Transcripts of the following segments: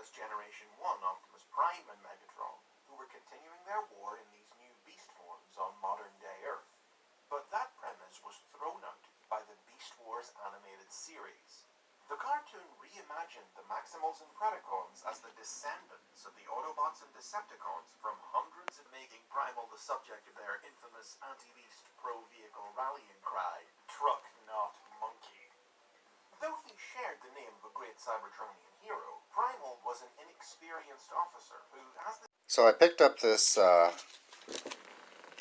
as Generation 1 Optimus Prime and Megatron, who were continuing their war in these new beast forms on modern-day Earth. But that premise was thrown out by the Beast Wars animated series. The cartoon reimagined the Maximals and Predacons as the descendants of the Autobots and Decepticons from hundreds of making Primal the subject of their infamous anti-beast pro-vehicle rallying cry, "Truck, not monkey." Though he shared the name of a great Cybertronian hero, Primal was an inexperienced officer who has the... So I picked up this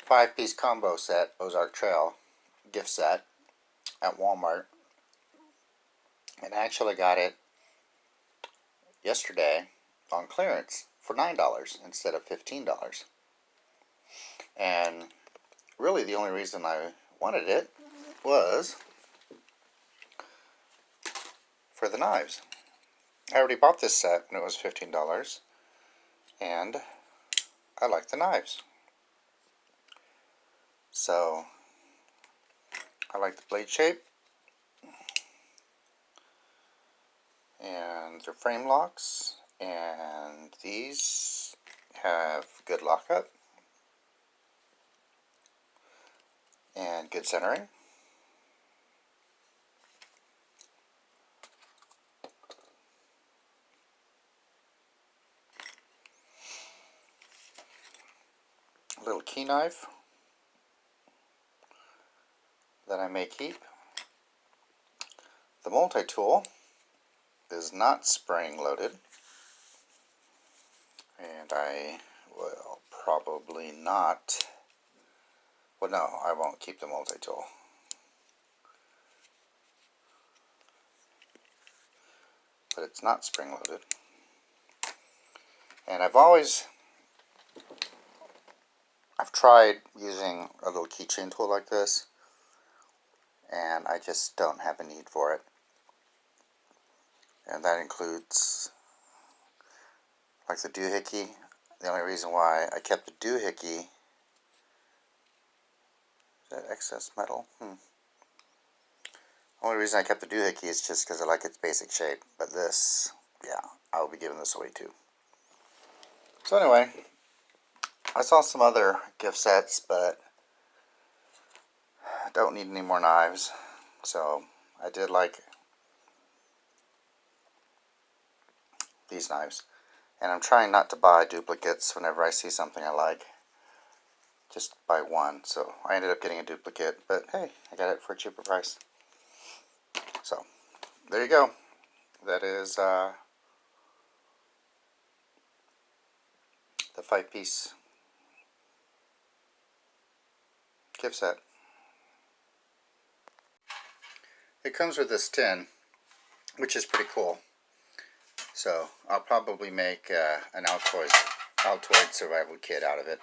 5-piece combo set, Ozark Trail gift set at Walmart. And I actually got it yesterday on clearance for $9 instead of $15. And really the only reason I wanted it was for the knives. I already bought this set when it was $15, and I like the knives. So I like the blade shape, and their frame locks, and these have good lockup and good centering. A little key knife that I may keep. The multi-tool is not spring loaded, and I will probably not, well no, I won't keep the multi-tool. But it's not spring loaded. And I've tried using a little keychain tool like this, and I just don't have a need for it. And that includes like the doohickey. The only reason why I kept the doohickey, is that excess metal? The only reason I kept the doohickey is just because I like its basic shape. But this, yeah, I will be giving this away too. So anyway, I saw some other gift sets, but I don't need any more knives. So I did like these knives. And I'm trying not to buy duplicates whenever I see something I like. Just buy one. So I ended up getting a duplicate, but hey, I got it for a cheaper price. So there you go. That is the 5-piece gift set. It comes with this tin, which is pretty cool. So I'll probably make an Altoid survival kit out of it.